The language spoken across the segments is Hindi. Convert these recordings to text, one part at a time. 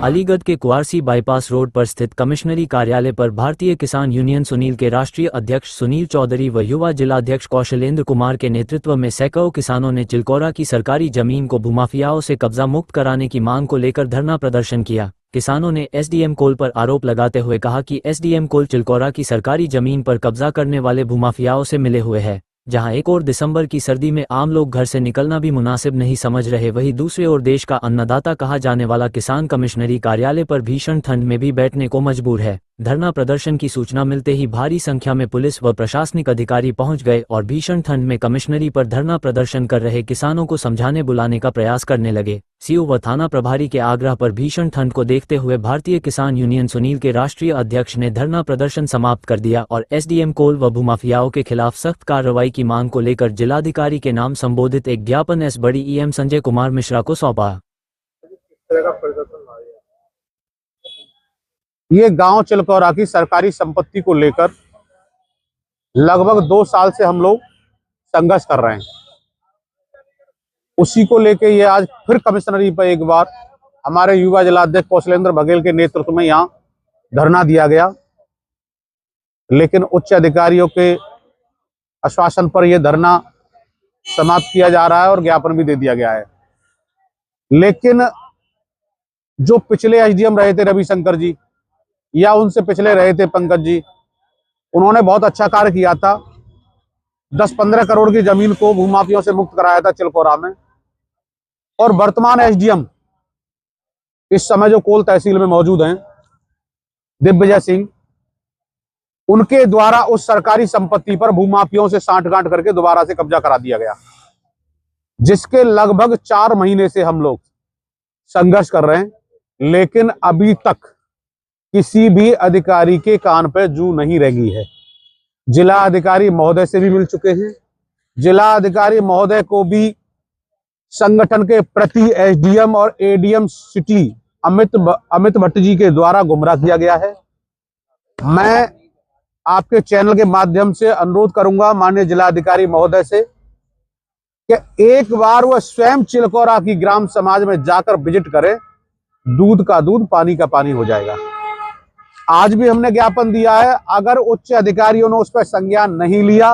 अलीगढ़ के कुआरसी बाईपास रोड पर स्थित कमिश्नरी कार्यालय पर भारतीय किसान यूनियन सुनील के राष्ट्रीय अध्यक्ष सुनील चौधरी व युवा जिलाध्यक्ष कौशलेंद्र कुमार के नेतृत्व में सैकड़ों किसानों ने चिलकोरा की सरकारी जमीन को भूमाफियाओं से कब्जा मुक्त कराने की मांग को लेकर धरना प्रदर्शन किया। किसानों ने एसडीएम कोल पर आरोप लगाते हुए कहा कि एसडीएम कोल चिलकोरा की सरकारी जमीन पर कब्जा करने वाले भूमाफियाओं से मिले हुए है। जहां एक और दिसंबर की सर्दी में आम लोग घर से निकलना भी मुनासिब नहीं समझ रहे, वहीं दूसरी ओर देश का अन्नदाता कहा जाने वाला किसान कमिश्नरी कार्यालय पर भीषण ठंड में भी बैठने को मजबूर है। धरना प्रदर्शन की सूचना मिलते ही भारी संख्या में पुलिस व प्रशासनिक अधिकारी पहुंच गए और भीषण ठंड में कमिश्नरी पर धरना प्रदर्शन कर रहे किसानों को समझाने बुलाने का प्रयास करने लगे। सीओ व थाना प्रभारी के आग्रह पर भीषण ठंड को देखते हुए भारतीय किसान यूनियन सुनील के राष्ट्रीय अध्यक्ष ने धरना प्रदर्शन समाप्त कर दिया और एसडीएम कोल व भूमाफियाओं के खिलाफ सख्त कार्रवाई की मांग को लेकर जिलाधिकारी के नाम संबोधित एक ज्ञापन एस बड़ी ईएम संजय कुमार मिश्रा को सौंपा। ये गांव चिलकोरा की सरकारी संपत्ति को लेकर लगभग 2 साल से हम लोग संघर्ष कर रहे हैं। उसी को लेके ये आज फिर कमिश्नरी पर एक बार हमारे युवा जिलाध्यक्ष कौशलेंद्र बघेल के नेतृत्व में यहाँ धरना दिया गया, लेकिन उच्च अधिकारियों के आश्वासन पर यह धरना समाप्त किया जा रहा है और ज्ञापन भी दे दिया गया है। लेकिन जो पिछले एसडीएम रहे थे रविशंकर जी या उनसे पिछले रहे थे पंकज जी, उन्होंने बहुत अच्छा कार्य किया था। 10-15 करोड़ की जमीन को भूमाफियों से मुक्त कराया था चिलकोरा में। और वर्तमान एसडीएम इस समय जो कोल तहसील में मौजूद हैं दिग्विजय सिंह, उनके द्वारा उस सरकारी संपत्ति पर भूमाफियों से सांठगांठ करके दोबारा से कब्जा करा दिया गया, जिसके लगभग 4 महीने से हम लोग संघर्ष कर रहे हैं। लेकिन अभी तक किसी भी अधिकारी के कान पर जू नहीं लगी है। जिला अधिकारी महोदय से भी मिल चुके हैं। जिला अधिकारी महोदय को भी संगठन के प्रति एसडीएम और एडीएम सिटी अमित भट्ट जी के द्वारा गुमराह किया गया है। मैं आपके चैनल के माध्यम से अनुरोध करूंगा माननीय जिलाधिकारी महोदय से कि एक बार वह स्वयं चिलकोरा की ग्राम समाज में जाकर विजिट करें। दूध का दूध, पानी का पानी हो जाएगा। आज भी हमने ज्ञापन दिया है, अगर उच्च अधिकारियों ने उस पर संज्ञान नहीं लिया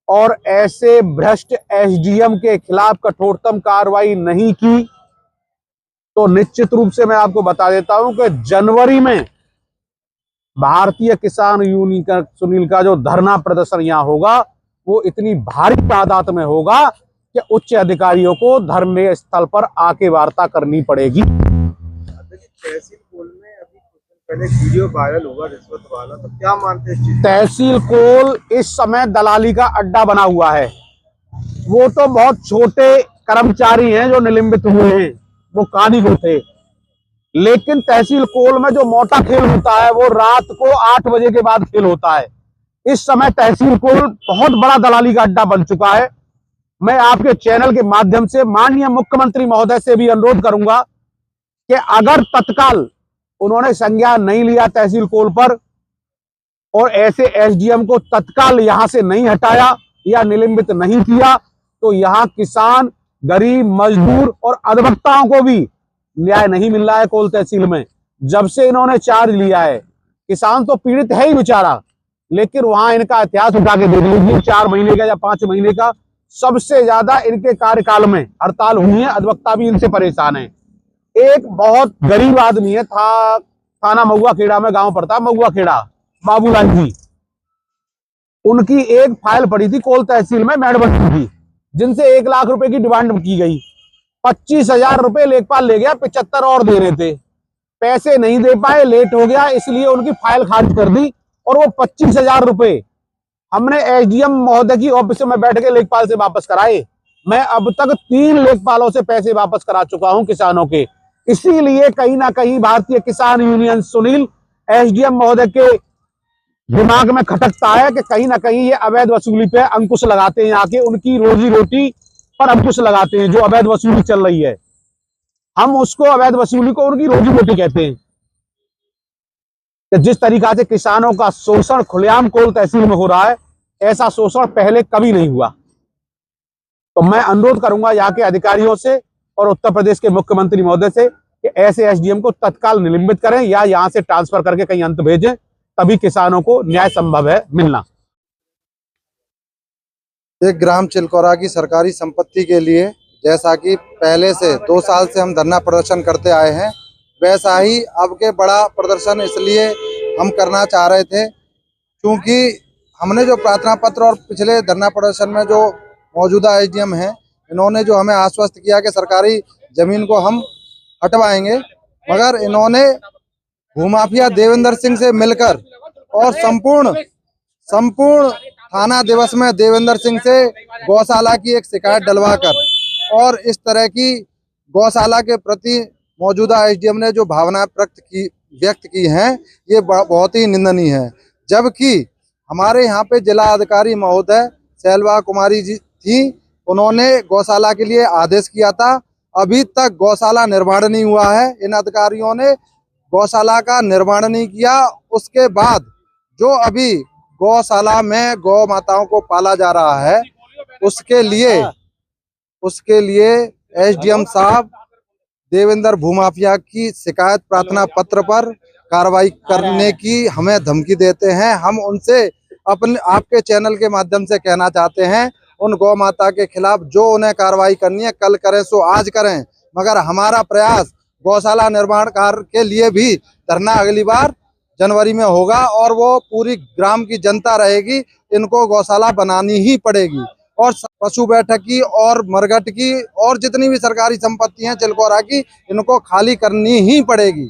और ऐसे भ्रष्ट एसडीएम के खिलाफ कठोरतम कार्रवाई नहीं की तो निश्चित रूप से मैं आपको बता देता हूं कि जनवरी में भारतीय किसान यूनियन का सुनील का जो धरना प्रदर्शन यहां होगा वो इतनी भारी तादाद में होगा कि उच्च अधिकारियों को धरने स्थल पर आके वार्ता करनी पड़ेगी। तहसील कोल में अभी कुछ दिन पहले वीडियो वायरल हुआ रिश्वत वाला, तो क्या मानते हैं? तहसील कोल इस समय दलाली का अड्डा बना हुआ है। वो तो बहुत छोटे कर्मचारी हैं जो निलंबित हुए हैं, वो कारीगर थे। लेकिन तहसील कोल में जो मोटा खेल होता है वो रात को 8 बजे के बाद खेल होता है। इस समय तहसील कोल बहुत बड़ा दलाली का अड्डा बन चुका है। मैं आपके चैनल के माध्यम से माननीय मुख्यमंत्री महोदय से भी अनुरोध करूंगा कि अगर तत्काल उन्होंने संज्ञान नहीं लिया तहसील कोल पर और ऐसे एसडीएम को तत्काल यहां से नहीं हटाया या निलंबित नहीं किया तो यहां किसान, गरीब, मजदूर और अधिवक्ताओं को भी न्याय नहीं मिल रहा है। कोल तहसील में जब से इन्होंने चार्ज लिया है, किसान तो पीड़ित है ही बेचारा, लेकिन वहां इनका इतिहास उठा के देख लीजिए, 4 महीने का या 5 महीने का सबसे ज्यादा इनके कार्यकाल में हड़ताल हुई है। अधिवक्ता भी इनसे परेशान है। एक बहुत गरीब आदमी है, थाना महुआ खेड़ा में गांव पड़ता है, महुआ खेड़ा, बाबूलाल जी, उनकी एक फाइल पड़ी थी कोल तहसील में मेडबस्ती की, जिनसे 1 लाख रुपए की डिमांड की गई। 25,000 रुपए लेखपाल ले गया, 75 और देने थे, पैसे नहीं दे पाए, लेट हो गया, इसलिए उनकी फाइल खारिज कर दी और वो 25,000 रुपए हमने एसडीएम महोदय की ऑफिस में बैठ के लेखपाल से वापस कराए। मैं अब तक 3 लेखपालों से पैसे वापस करा चुका हूं किसानों के। इसीलिए कहीं ना कहीं भारतीय किसान यूनियन सुनील एसडीएम महोदय के दिमाग में खटकता है कि कहीं ना कहीं ये अवैध वसूली पे अंकुश लगाते हैं, आके उनकी रोजी रोटी पर अंकुश लगाते हैं। जो अवैध वसूली चल रही है, हम उसको अवैध वसूली को उनकी रोजी रोटी कहते हैं। कि जिस तरीका से किसानों का शोषण खुलेआम कोल तहसील में हो रहा है, ऐसा शोषण पहले कभी नहीं हुआ। तो मैं अनुरोध करूंगा यहाँ के अधिकारियों से और उत्तर प्रदेश के मुख्यमंत्री महोदय से कि ऐसे एसडीएम को तत्काल निलंबित करें या यहां से ट्रांसफर करके कहीं अंत भेजें, तभी किसानों को न्याय संभव है मिलना। एक ग्राम चिलकोरा की सरकारी संपत्ति के लिए जैसा कि पहले से 2 साल से हम धरना प्रदर्शन करते आए हैं, वैसा ही अब के बड़ा प्रदर्शन इसलिए हम करना चाह रहे थे क्योंकि हमने जो प्रार्थना पत्र और पिछले धरना प्रदर्शन में जो मौजूदा एसडीएम हैं, इन्होंने जो हमें आश्वस्त किया कि सरकारी जमीन को हम हटवाएंगे, मगर इन्होंने भूमाफिया देवेंद्र सिंह से मिलकर और संपूर्ण थाना दिवस में देवेंद्र सिंह से गौशाला की एक शिकायत डलवाकर और इस तरह की गौशाला के प्रति मौजूदा एसडीएम ने जो भावना व्यक्त की हैं, ये बहुत ही निंदनीय है। जबकि हमारे यहाँ पे जिला अधिकारी महोदय शैलवा कुमारी जी थी, उन्होंने गौशाला के लिए आदेश किया था, अभी तक गौशाला निर्माण नहीं हुआ है। इन अधिकारियों ने गौशाला का निर्माण नहीं किया। उसके बाद जो अभी गौशाला में गौ माताओं को पाला जा रहा है, उसके लिए एसडीएम साहब देवेंद्र भूमाफिया की शिकायत प्रार्थना पत्र पर कार्रवाई करने की हमें धमकी देते हैं। हम उनसे आपके चैनल के माध्यम से कहना चाहते हैं, उन गौ माता के खिलाफ जो उन्हें कार्रवाई करनी है कल करें सो आज करें, मगर हमारा प्रयास गौशाला निर्माण कार्य के लिए भी धरना अगली बार जनवरी में होगा और वो पूरी ग्राम की जनता रहेगी, इनको गौशाला बनानी ही पड़ेगी और पशु बैठक की और मरघट की और जितनी भी सरकारी संपत्ति हैं चिलकोरा की, इनको खाली करनी ही पड़ेगी।